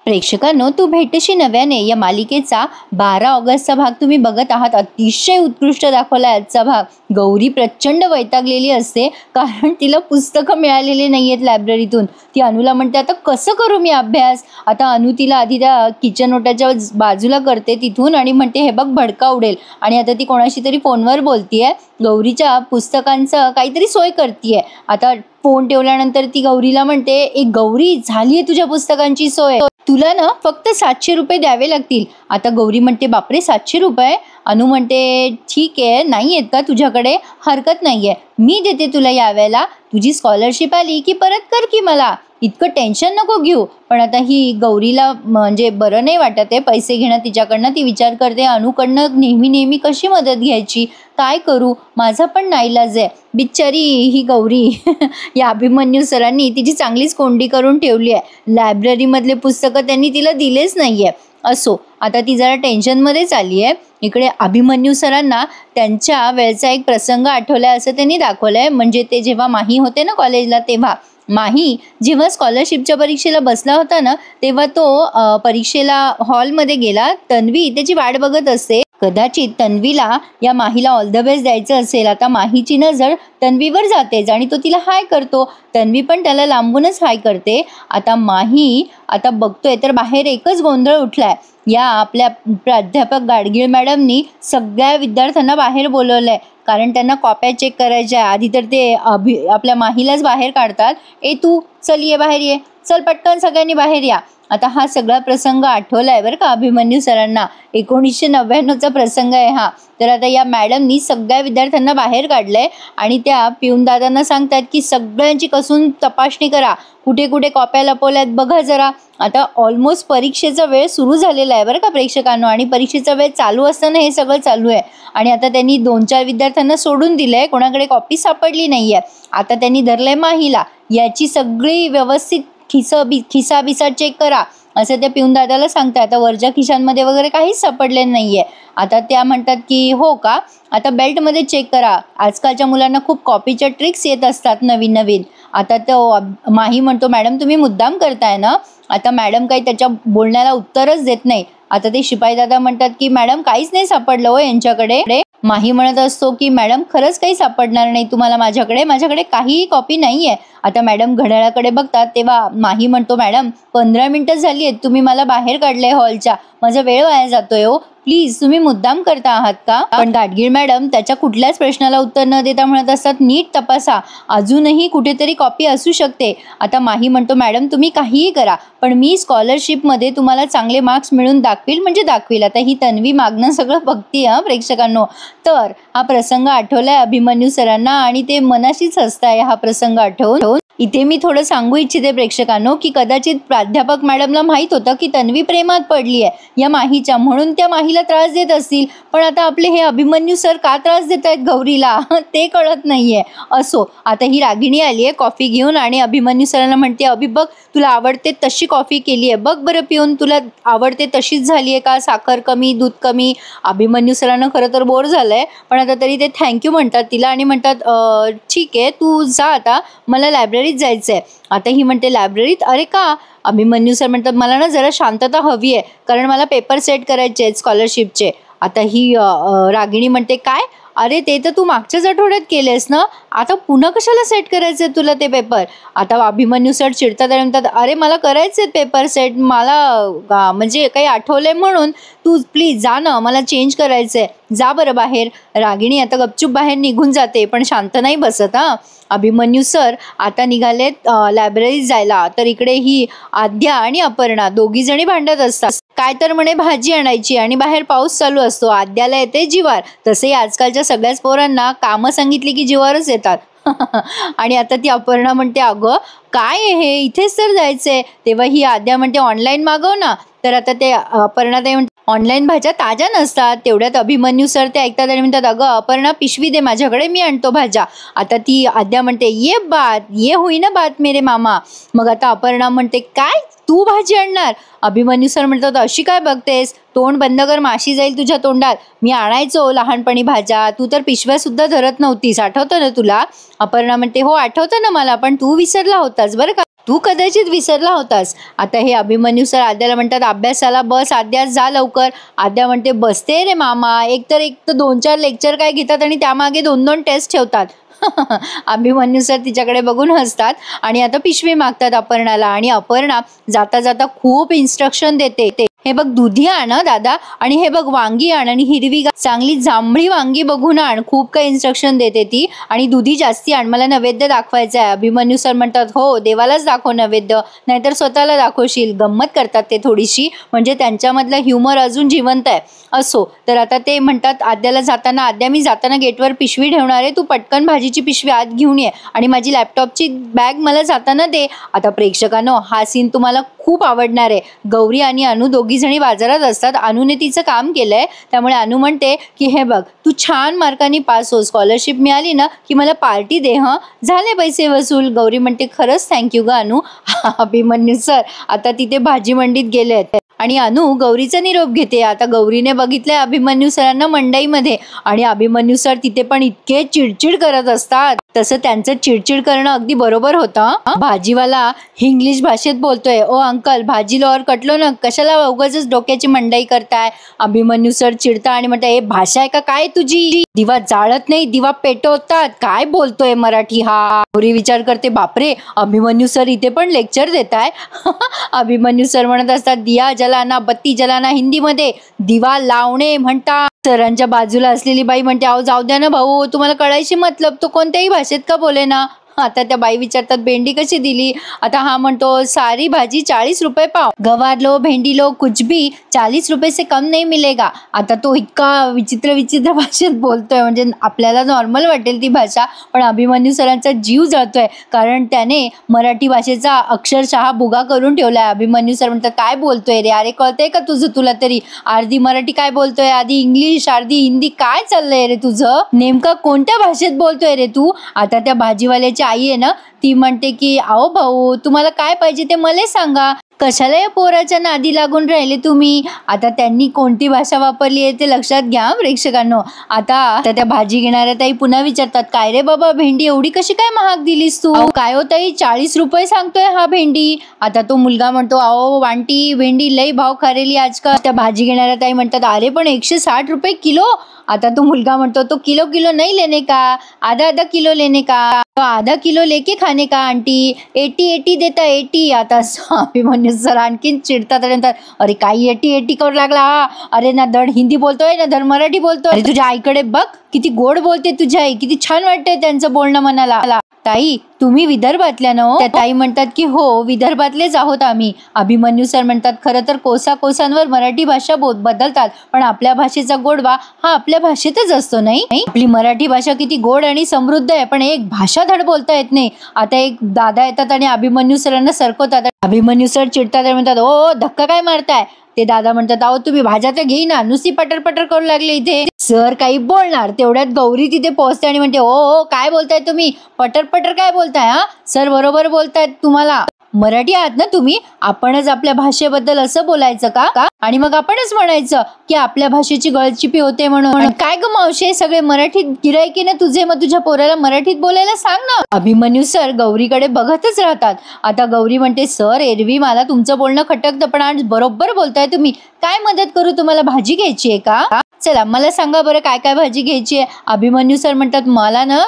प्रेक्षकांनो, तू भेटशी नव्याने या मालिकेचा 12 ऑगस्टचा भाग तुम्ही बघत आहात. अतिशय उत्कृष्ट दाखवला आजचा भाग. गौरी प्रचंड वैतागलेली असते कारण तिला पुस्तकं मिळालेली नाहीयेत लायब्ररीतून. ती अनुला म्हणते, आता कसं करू मी अभ्यास. आता अनु तिला आधी त्या किचन ओट्याच्या बाजूला करते तिथून आणि म्हणते, हे बघ भडका उडेल. आणि आता ती कोणाशी तरी फोनवर बोलतीये, गौरीच्या पुस्तकांचं काहीतरी सोय करतीये. आता फोन ठेवल्यानंतर ती गौरीला म्हणते, एक गौरी, झालीये तुझ्या पुस्तकांची सोय, तुला ना फक्त 700 रुपये द्यावे लागतील. आता गौरी म्हणते, बापरे 700 रुपये. अनु म्हणते, ठीक आहे, नाही आहेत का तुझ्याकडे, हरकत नाहीये, मी देते तुला यावेळेला. तुझी स्कॉलरशिप आली की परत कर की मला, इतकं टेन्शन नको घेऊ. पण आता ही गौरीला म्हणजे बरं नाही वाटत आहे पैसे घेणं तिच्याकडनं. ती विचार करते, अनुकडनं नेहमी कशी मदत घ्यायची, काय करू, माझा पण नाईलाज आहे. बिचारी ही गौरी या अभिमन्यू सरांनी तिची चांगलीच कोंडी करून ठेवली आहे. लायब्ररीमधले पुस्तकं त्यांनी तिला दिलेच नाहीये. असो, आता ती जरा टेन्शनमध्येच आली आहे. इकडे अभिमन्यू सरांना त्यांच्या वेळचा एक प्रसंग आठवलाय असं त्यांनी दाखवलंय. म्हणजे ते जेव्हा माही होते ना कॉलेजला, तेव्हा माही जेव्हा स्कॉलरशिपच्या परीक्षेला बसला होता ना, तेव्हा तो परीक्षेला हॉलमध्ये गेला. तन्वी त्याची वाट बघत असते. कदाचित तन्वीला या माहीला ऑल द बेस्ट द्यायचं असेल. आता माहीची नजर तन्वीवर जातेच आणि तो तिला हाय करतो. तन्वी पण त्याला लांबूनच हाय करते. आता माही आता बघतोय तर बाहेर एकच गोंधळ उठलाय. या आपल्या प्राध्यापक गाडगीळ मॅडमनी सगळ्या विद्यार्थ्यांना बाहेर बोलवलंय कारण त्यांना कॉप्या चेक करायच्या. आधी तर ते आपल्या माहीलाच बाहेर काढतात. तू चल, ये बाहेर, ये चल पटकन, सगळ्यांनी बाहेर या. आता हा सगळा प्रसंग आठवलाय बरं का अभिमन्यू सरांना. 1999चा प्रसंग आहे हा. तर आता या मॅडमनी सगळ्या विद्यार्थ्यांना बाहेर काढलंय आणि त्या पिऊन दादांना सांगतात की सगळ्यांची कसून तपासणी करा, कुठे कुठे कॉप्या लपवल्यात बघा जरा. आता ऑलमोस्ट परीक्षेचा वेळ सुरू झालेला आहे बरं का प्रेक्षकांनो. आणि परीक्षेचा वेळ चालू असताना हे सगळं चालू आहे. आणि आता त्यांनी 2-4 विद्यार्थ्यांना सोडून दिलंय, कोणाकडे कॉपी सापडली नाहीये. आता त्यांनी धरलंय माहीला, याची सगळी व्यवस्थित खिसा बिसा चेक करा असं त्या पिऊन दादाला सांगतात. आता वरच्या खिशांमध्ये वगैरे काहीच सापडलेलं नाहीये. आता त्या म्हणतात की हो का, आता बेल्टमध्ये चेक करा, आजकालच्या मुलांना खूप कॉपीच्या ट्रिक्स येत असतात नवीन. आता तो माही म्हणतो, मॅडम तुम्ही मुद्दाम करताय ना. आता मॅडम काही त्याच्या बोलण्याला उत्तरच देत नाही. आता ते शिपाई दादा म्हणतात की मॅडम काहीच नाही सापडलं हो यांच्याकडे. माही म्हणत असतो की मॅडम खरंच काही सापडणार नाही तुम्हाला माझ्याकडे काहीही कॉपी नाहीये. आता मॅडम घड्याळाकडे बघतात तेव्हा माही म्हणतो, मॅडम 15 मिनिटं झाली आहेत, तुम्ही मला बाहेर काढलंय हॉलच्या, माझा वेळ वाया जातोय हो, प्लीज तुम्ही मुद्दाम करता आहात का. पण गाडगीळ मॅडम त्याच्या कुठल्याच प्रश्नाला उत्तर न देता म्हणत असतात, नीट तपासा, अजूनही कुठेतरी कॉपी असू शकते. आता माही म्हणतो, मॅडम तुम्ही काहीही करा पण मी स्कॉलरशिपमध्ये तुम्हाला चांगले मार्क्स मिळून दाखवील म्हणजे दाखवील. आता ही तन्वी मागणं सगळं बघतीये हा प्रेक्षकांनो. तर हा प्रसंग आठवलाय अभिमन्यू सरांना आणि ते मनाशीच हसताय हा प्रसंग आठवून. इथे मी थोडं सांगू इच्छिते प्रेक्षकांनो की कदाचित प्राध्यापक मॅडमला माहित होतं की तन्वी प्रेमात पडली आहे या माहीच्या, म्हणून त्या माहीला त्रास देत असतील. पण आता आपले हे अभिमन्यू सर का त्रास देत आहेत गौरीला ते कळत नाहीये. असो, आता ही रागिणी आली आहे कॉफी घेऊन आणि अभिमन्यू सरांना म्हणते, अभि बघ तुला आवडते तशी कॉफी केली आहे, बघ बरं पिऊन तुला आवडते तशीच झाली आहे का, साखर कमी दूध कमी. अभिमन्यू सरांना खरं तर बोर झालंय पण आता तरी ते थँक्यू म्हणतात तिला आणि म्हणतात, ठीक आहे तू जा, आता मला लायब्ररीत जायचंय. आता ही म्हणते, लायब्ररीत, अरे का. अभिमन्यू सर म्हणतात, मला ना जरा शांतता हवी आहे कारण मला पेपर सेट करायचे आहेत स्कॉलरशिपचे. आता ही रागिणी म्हणते, काय, अरे ते तर तू मागच्याच आठवड्यात केलेस ना, आता पुन्हा कशाला सेट करायचे तुला ते पेपर. आता अभिमन्यू सर चिडतात आणि म्हणतात, अरे मला करायचे पेपर सेट, मला म्हणजे काही आठवलंय म्हणून, तू प्लीज जा ना, मला चेंज करायचंय, जा बरं बाहेर. रागिणी आता गपचूप बाहेर निघून जाते पण शांत नाही बसत हा. अभिमन्यू सर आता निघालेत लायब्ररीत जायला. तर इकडे ही आद्या आणि अपर्णा दोघी जणी भांडत असतात. काय तर म्हणे भाजी आणायची आणि बाहेर पाऊस चालू असतो. आद्याला येते जिवार. तसे आजकालच्या सगळ्याच पोरांना कामं सांगितली की जिवारच येतात. आणि आता ती अपर्णा म्हणते, अगं काय हे, इथेच तर जायचंय. तेव्हा ही आद्या म्हणते, ऑनलाईन मागव ना. तर आता ते अपर्णा ते म्हणते, ऑनलाईन भाज्या ताज्या नसतात. तेवढ्यात अभिमन्यू सर ते ऐकतात आणि म्हणतात, अगं अपर्णा पिशवी दे माझ्याकडे, मी आणतो भाज्या. आता ती आद्या म्हणते, ये होईना बात मेरे मामा. मग आता अपर्णा म्हणते, काय तू भाजी आणणार. अभिमन्यू सर म्हणतात, अशी काय बघतेस, तोंड बंद कर, माशी जाईल तुझ्या तोंडात. मी आणायचो लहानपणी भाज्या, तू तर पिशव्या सुद्धा धरत नव्हतीस, आठवतं ना तुला. अपर्णा म्हणते, हो आठवतं ना मला, पण तू विसरला होतास बरं का. तू कदाचित विसरला होतास. आता हे अभिमन्यू सर आद्याला म्हणतात, अभ्यासाला बस आद्या, जा लवकर. आद्या म्हणते, बसते रे मामा. एक तर 2-4 लेक्चर काय घेतात आणि त्यामागे 2-2 टेस्ट ठेवतात. अभिमन्यू सर तिच्याकडे बघून हसतात आणि आता पिशवी मागतात अपर्णाला. आणि अपर्णा जाता जाता खूप इन्स्ट्रक्शन देते. हे बघ दुधी आण दादा, आणि हे बघ वांगी आण, आणि हिरवी चांगली जांभळी वांगी बघून आण. खूप काही इन्स्ट्रक्शन देते ती. आणि दुधी जास्ती आण, मला नैवेद्य दाखवायचा आहे. अभिमन्यू सर म्हणतात, हो देवालाच दाखव नैवेद्य, नाहीतर स्वतःला दाखवशील. गंमत करतात ते थोडीशी, म्हणजे त्यांच्यामधलं ह्युमर अजून जिवंत आहे. असो, तर आता ते म्हणतात आद्याला जाताना, आद्या मी जाताना गेटवर पिशवी ठेवणार आहे, तू पटकन भाजीची पिशवी आत घेऊन ये आणि माझी लॅपटॉपची बॅग मला जाताना दे. आता प्रेक्षकांनो, हा सीन तुम्हाला खूप आवडणार आहे. गौरी आणि अनु दोघी जणी बाजारात असतात. अनुने तिचं काम केलंय, त्यामुळे अनु म्हणते की हे बघ तू छान मार्कांनी पास हो, स्कॉलरशिप मिळाली ना की मला पार्टी दे. झाले पैसे वसूल. गौरी म्हणते, खरंच थँक्यू ग अनु. अभिमन्यू सर आता तिथे भाजी मंडीत गेलेत आणि अनु गौरीचा निरोप घेते. आता गौरीने बघितलंय अभिमन्यू सरांना मंडईमध्ये, आणि अभिमन्यू सर तिथे पण इतके चिडचिड करत असतात. तसं त्यांचं चिडचिड करणं अगदी बरोबर होतं. भाजीवाला इंग्लिश भाषेत बोलतोय, ओ अंकल भाजी लो और कटलो ना, कशाला उगाच डोक्याची मंडई करताय. अभिमन्यू सर चिडता आणि म्हणतात, हे भाषा आहे का काय तुझी? दिवा जाळत नाही, दिवा पेटवतात. काय बोलतोय मराठी हा? गौरी विचार करते, बापरे अभिमन्यू सर इथे पण लेक्चर देताय. अभिमन्यू सर म्हणत असतात, दिया जलाना, बत्ती जलाना हिंदीमध्ये दिवा लावणे म्हणतात. सरांच्या बाजूला असलेली बाई म्हणते, अहो जाऊ द्या ना भाऊ, तुम्हाला कळायची मतलब, तो कोणत्याही भाषेत का बोले ना. आता त्या बाई विचारतात, भेंडी कशी दिली? आता हा म्हणतो, सारी भाजी 40 रुपये पाव, गवार लो भेंडी लो कुछ भी 40 रुपये से कम नहीं मिलेगा. आता तो इतका विचित्र भाषेत बोलतोय, म्हणजे आपल्याला नॉर्मल वाटेल ती भाषा, पण अभिमन्यू सरांचा जीव जळतोय, कारण त्याने मराठी भाषेचा अक्षरशः भुगा करून ठेवलाय. अभिमन्यू सर म्हणतात, काय बोलतोय रे? अरे कळतंय का तुझं तुला तरी? अर्धी मराठी काय बोलतोय, आधी इंग्लिश, अर्धी हिंदी, काय चाललंय रे तुझं? नेमका कोणत्या भाषेत बोलतोय रे तू? आता त्या भाजीवाल्याची आई आहे ना, ती म्हणते की अहो भाऊ, तुम्हाला काय पाहिजे ते मला सांगा, कशाला या पोराच्या नादी लागून राहिले तुम्ही? आता त्यांनी कोणती भाषा वापरली आहे ते लक्षात घ्या प्रेक्षकांनो. आता त्या भाजी घेणाऱ्या ताई पुन्हा विचारतात, काय रे बाबा, भेंडी एवढी कशी काय महाग दिलीस तू? काय हो ताई, 40 रुपये सांगतोय हा भेंडी. आता तो मुलगा म्हणतो, अहो वांटी, भेंडी लई भाव खारेली आजकाल. त्या भाजी घेणाऱ्या ताई म्हणतात, अरे पण 160 रुपये किलो. आता तो मुलगा म्हणतो, तो किलो नहीं लेने का, आधा किलो लेने का, तो आधा किलो लेके खाने का आंटी, 80 देता 80. आता अभिमन्यू सर आणखीन चिडतात आणि म्हणतात, अरे काही 80 करू लागला हा? अरे ना धड हिंदी बोलतोय ना धड मराठी बोलतोय. अरे तुझ्या आईकडे बघ, किती गोड बोलते तुझी आई, किती छान वाटतंय त्यांचं बोलणं मनाला. ताई तुम्ही विदर्भातल्या ना? त्या ताई म्हणतात की हो, विदर्भातलेच आहोत आम्ही. अभिमन्यू सर म्हणतात, खरं तर कोसाकोसांवर मराठी भाषा बदलतात, पण आपल्या भाषेचा गोडवा हा आपल्या भाषेतच असतो नाही? आपली मराठी भाषा किती गोड आणि समृद्ध आहे, पण एक भाषा धड बोलता येत नाही. आता एक दादा येतात आणि अभिमन्यू सरांना सरकवतात. अभिमन्यू सर चिडतात आणि म्हणतात, ओ धक्का काय मारताय? ते दादा म्हणतात, अहो तुम्ही भाज्या तर घेईना, नुसती पटर करू लागले इथे. सर काही बोलणार, तेवढ्यात गौरी तिथे पोहोचते आणि म्हणते, ओ काय बोलताय तुम्ही? पटर काय बोलताय? हा सर बरोबर बोलतायत, तुम्हाला मराठी आहात ना तुम्ही? आपणच आपल्या भाषेबद्दल असं बोलायचं का? आणि मग आपणच म्हणायचं की आपल्या भाषेची गळचिपी होते म्हणून. काय ग मावशे, सगळे मराठीत गिरायकी ना तुझे, मग तुझ्या पोराला मराठीत बोलायला सांग ना. अभिमन्यू सर गौरीकडे बघतच राहतात. आता गौरी म्हणते, सर एरवी मला तुमचं बोलणं खटकतं, पण आज बरोबर बोलताय तुम्ही. काय मदत करू तुम्हाला? भाजी घ्यायची आहे का? चला मला सांगा बरं, काय भाजी घ्यायची आहे? अभिमन्यू सर म्हणतात, मला ना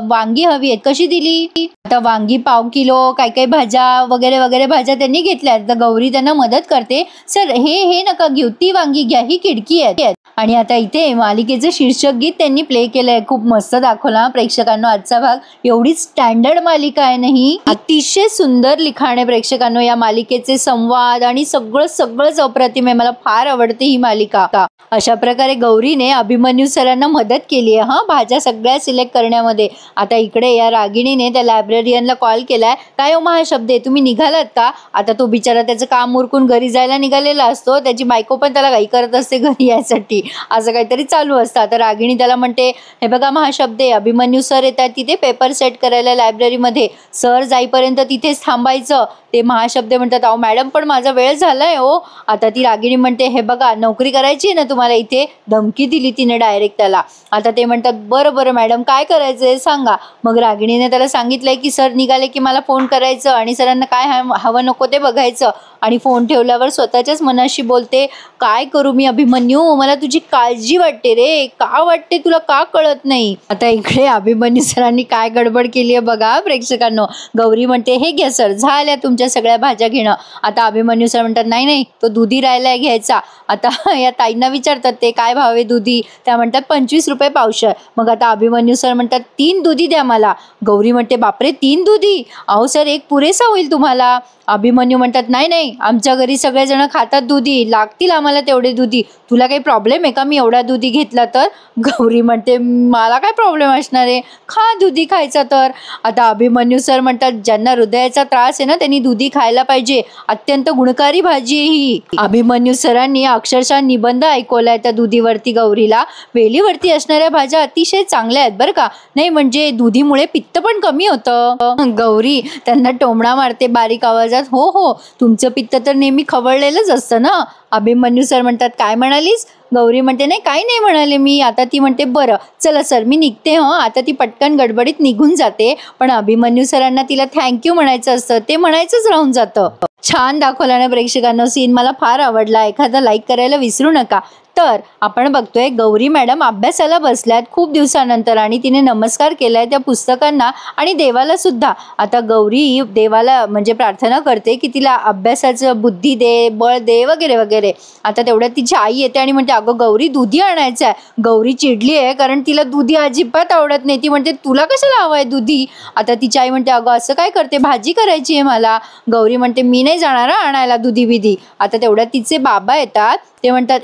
वांगी हवी आहेत. कशी दिली? आता वांगी पाव किलो, काय भाज्या वगैरे भाज्या त्यांनी घेतल्या. तर गौरी त्यांना मदत करते, सर हे नका घेऊ, ती वांगी घ्या, ही खिडकी आहे. आणि आता इथे मालिकेचं शीर्षक गीत त्यांनी प्ले केलंय. खूप मस्त दाखवला प्रेक्षकांनो आजचा भाग. एवढी स्टँडर्ड मालिका आहे ना ही, अतिशय सुंदर लिखाण आहे प्रेक्षकांनो. या मालिकेचे संवाद आणि सगळंच अप्रतिम आहे. मला फार आवडते ही मालिका. अशा प्रकारे गौरीने अभिमन्यू सरांना मदत केली आहे भाज्या सगळ्या सिलेक्ट करण्यामध्ये. आता इकडे या रागिणीने त्या लायब्ररियनला कॉल केलाय, काय हो महाशब्दे तुम्ही निघालात का? आता तो बिचारा त्याचं काम उरकून घरी जायला निघालेला असतो, त्याची बायको पण त्याला घाई करत असते घरी यायसाठी, असं काहीतरी चालू असतं. आता रागिणी त्याला म्हणते, हे बघा महाशब्दे, अभिमन्यू सर येतात तिथे पेपर सेट करायला लायब्ररीमध्ये, सर जाईपर्यंत तिथेच थांबायचं. ते महाशब्दे म्हणतात, अहो मॅडम पण माझा वेळ झालाय हो. आता ती रागिणी म्हणते, हे बघा नोकरी करायची ना तुम्हाला इथे, धमकी दिली तिने डायरेक्ट त्याला. आता ते म्हणतात बरं बरं मॅडम काय करायचंय सांगा. मग रागिणीने त्याला सांगितलंय की सर निघाले की मला फोन करायचं आणि सरांना काय हवं नको ते बघायचं. आणि फोन ठेवल्यावर स्वतःच्याच मनाशी बोलते, काय करू मी अभिमन्यू, मला तुझी काळजी वाटते रे, का वाटते तुला, का कळत नाही. आता इकडे अभिमन्यू सरांनी काय गडबड केली आहे बघा प्रेक्षकांनो. गौरी म्हणते हे घ्या सर, झाल्या तुमच्या सगळ्या भाज्या घेणं. आता अभिमन्यू सर म्हणतात नाही नाही तो दुधी राहिलाय घ्यायचा. आता या ताईंना विचारतात ते काय भाव आहे दुधी, त्या म्हणतात 25 रुपये पावशर. मग आता अभिमन्यू सर म्हणतात 3 दुधी द्या मला. गौरी म्हणते बापरे 3 दुधी, अहो सर एक पुरेसा होईल तुम्हाला. अभिमन्यू म्हणतात नाही नाही आमच्या घरी सगळेजण खातात दुधी, लागतील आम्हाला तेवढे दुधी, तुला काही प्रॉब्लेम आहे का मी एवढा दुधी घेतला तर. गौरी म्हणते मला काय प्रॉब्लेम असणार आहे, खा दुधी खायचा तर. आता अभिमन्यू सर म्हणतात ज्यांना हृदयाचा त्रास आहे ना त्यांनी दुधी खायला पाहिजे, अत्यंत गुणकारी भाजी आहे ही. अभिमन्यू सरांनी अक्षरशः निबंध ऐकवलाय त्या दुधीवरती गौरीला. वेलीवरती असणाऱ्या भाज्या अतिशय चांगल्या आहेत बरं का, नाही म्हणजे दुधीमुळे पित्त पण कमी होतं. गौरी त्यांना टोमणा मारते बारीक आवाजात, हो हो तुमचं पित्त तर नेहमी खवळलेलंच असतं ना. अभिमन्यू सर म्हणतात काय म्हणालीस. गौरी म्हणते नाही काही नाही म्हणाले मी. आता ती म्हणते बरं चला सर मी निघते. आता ती पटकन गडबडीत निघून जाते. पण अभिमन्यू सरांना तिला थँक्यू म्हणायचं असतं, ते म्हणायचंच राहून जातं. छान दाखवला ना प्रेक्षकांनो सीन, मला फार आवडला. एखादा लाईक करायला विसरू नका. तर आपण बघतोय गौरी मॅडम अभ्यासाला बसल्यात खूप दिवसानंतर आणि तिने नमस्कार केलाय त्या पुस्तकांना आणि देवाला सुद्धा. आता गौरी देवाला म्हणजे प्रार्थना करते की तिला अभ्यासाचं बुद्धी दे, बळ दे वगैरे वगैरे. आता तेवढ्यात तिची आई येते आणि म्हणते अगं गौरी दुधी आणायचं आहे. गौरी चिडली आहे कारण तिला दुधी अजिबात आवडत नाही. ती म्हणते तुला कशाला हवं आहे दुधी. आता तिची आई म्हणते अगं असं काय करते, भाजी करायची आहे मला. गौरी म्हणते मी नाही जाणार आणायला दुधी बिधी. आता तेवढ्यात तिचे बाबा येतात, ते म्हणतात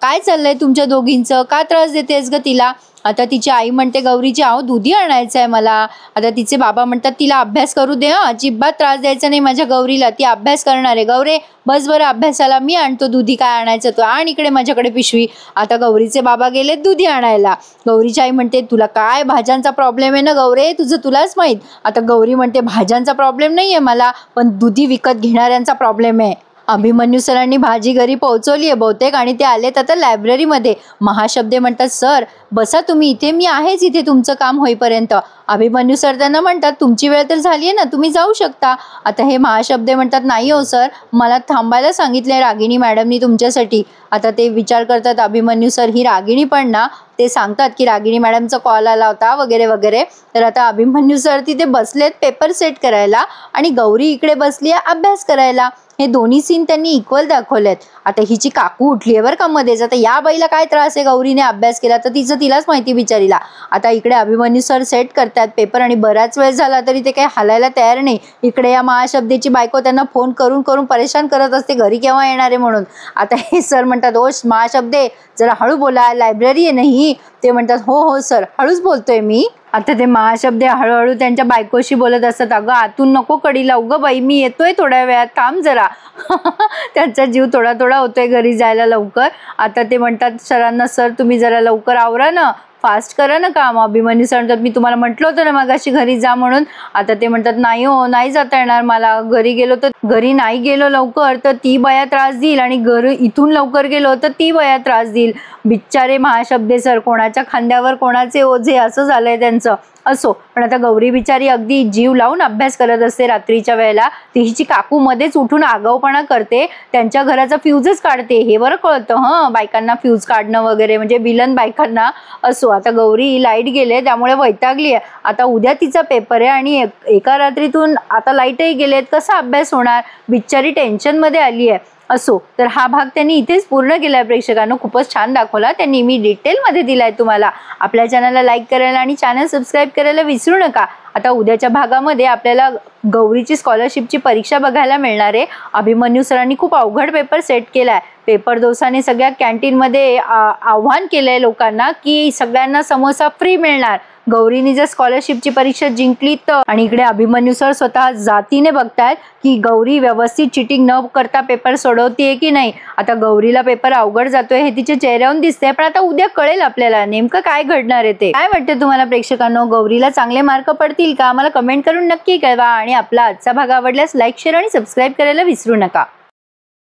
काय चाललंय तुमच्या दोघींचं, का त्रास देतेस ग तिला. आता तिची आई म्हणते गौरीची आहो दुधी आणायचं आहे मला. आता तिचे बाबा म्हणतात तिला अभ्यास करू दे, अजिबात त्रास द्यायचा नाही माझ्या गौरीला, ती अभ्यास करणार आहे. गौरे बस बरं अभ्यासाला, मी आणतो दुधी, काय आणायचं तो आण इकडे माझ्याकडे पिशवी. आता गौरीचे बाबा गेले दुधी आणायला. गौरीची आई म्हणते तुला काय भाज्यांचा प्रॉब्लेम आहे ना गौरे, तुझं तुलाच माहीत. आता गौरी म्हणते भाज्यांचा प्रॉब्लेम नाही आहे मला, पण दुधी विकत घेणाऱ्यांचा प्रॉब्लेम आहे. अभिमन्यू सरांनी भाजी घरी पोहोचवली आहे बहुतेक आणि ते आलेत आता लायब्ररीमध्ये. महाशब्दे म्हणतात सर बसा तुम्ही इथे, मी आहेच इथे तुमचं काम होईपर्यंत. अभिमन्यू सर त्यांना म्हणतात तुमची वेळ तर झाली आहे ना, तुम्ही जाऊ शकता. आता हे महाशब्दे म्हणतात नाही हो सर, मला थांबायला सांगितलंय रागिणी मॅडमनी तुमच्यासाठी. आता ते विचार करतात अभिमन्यू सर ही रागिणी पण ना, ते सांगतात की रागिणी मॅडमचा कॉल आला होता वगैरे वगैरे. तर आता अभिमन्यू सर तिथे बसलेत पेपर सेट करायला आणि गौरी इकडे बसली आहे अभ्यास करायला. हे दोन्ही सीन त्यांनी इक्वल दाखवलेत. आता हिची काकू उठली आहे बरं का मध्येच. आता या बाईला काय त्रास आहे, गौरीने अभ्यास केला तर तिचं तिलाच माहिती बिचारीला. आता इकडे अभिमन्यू सर सेट करतात पेपर आणि बराच वेळ झाला तरी ते काही हालायला तयार नाही. इकडे या महाशब्देची बायको त्यांना फोन करून करून परेशान करत असते घरी केव्हा येणार आहे म्हणून. आता हे सर म्हणतात ओ महाशब्दे जरा हळू बोला, लायब्ररी आहे नाही. ते म्हणतात हो हो सर हळूच बोलतोय मी. आता ते महाशब्दे हळूहळू त्यांच्या बायकोशी बोलत असतात, अगं आतून नको कडी लावू ग बाई, मी येतोय थोड्या वेळात, थांब जरा. त्यांचा जीव थोडा थोडा होतोय घरी जायला लवकर. आता ते म्हणतात सरांना सर तुम्ही जरा लवकर आवरा ना, फास्ट करा ना काम. अभिमन्यू सर म्हणतात मी तुम्हाला म्हटलं होतं ना मगाशी घरी जा म्हणून. आता ते म्हणतात नाही हो नाही जाता येणार मला, घरी नाही गेलो लवकर तर ती बाया त्रास देईल आणि घरी इथून लवकर गेलो तर ती बाया त्रास देईल. बिचारे महाशब्दे सर, कोणाच्या खांद्यावर कोणाचे ओझे, असं झालंय त्यांचं. असो पण आता गौरी बिचारी अगदी जीव लावून अभ्यास करत असते रात्रीच्या वेळेला. ती हिची काकू मध्येच उठून आगाऊपणा करते, त्यांच्या घराचा फ्यूजच काढते. हे बरं कळतं बायकांना फ्यूज काढणं वगैरे, म्हणजे विलन बायकांना. असो आता गौरी लाईट गेले त्यामुळे वैतागली आहे. आता उद्या तिचा पेपर आहे आणि एका रात्रीतून आता लाईटही गेलेत, कसा अभ्यास होणार, बिचारी टेन्शन मध्ये आली आहे. असो तर हा भाग त्यांनी इथेच पूर्ण केलाय प्रेक्षकांनो, खूपच छान दाखवला त्यांनी, मी डिटेलमध्ये दिलाय तुम्हाला. आपल्या चॅनलला लाईक करायला आणि चॅनल सबस्क्राईब करायला विसरू नका. आता उद्याच्या भागामध्ये आपल्याला गौरीची स्कॉलरशिपची परीक्षा बघायला मिळणार आहे. अभिमन्यू सरांनी खूप अवघड पेपर सेट केलाय. पेपर दोसाने सगळ्या कॅन्टीनमध्ये आव्हान केलंय लोकांना की सगळ्यांना समोसा फ्री मिळणार. गौरीने जर स्कॉलरशिपची परीक्षा जिंकली तर. आणि इकडे अभिमन्यू सर स्वतः जातीने बघतायत की गौरी व्यवस्थित चिटिंग न करता पेपर सोडवतीये की नाही. आता गौरीला पेपर अवघड जातोय हे तिच्या चेहऱ्यावरून दिसतंय, पण आता उद्या कळेल आपल्याला नेमकं काय घडणार आहे ते. काय वाटतं तुम्हाला प्रेक्षकांनो, गौरीला चांगले मार्क पडतील का? मला कमेंट करून नक्की कळवा आणि आपला आजचा भाग आवडल्यास लाईक शेअर आणि सबस्क्राईब करायला विसरू नका.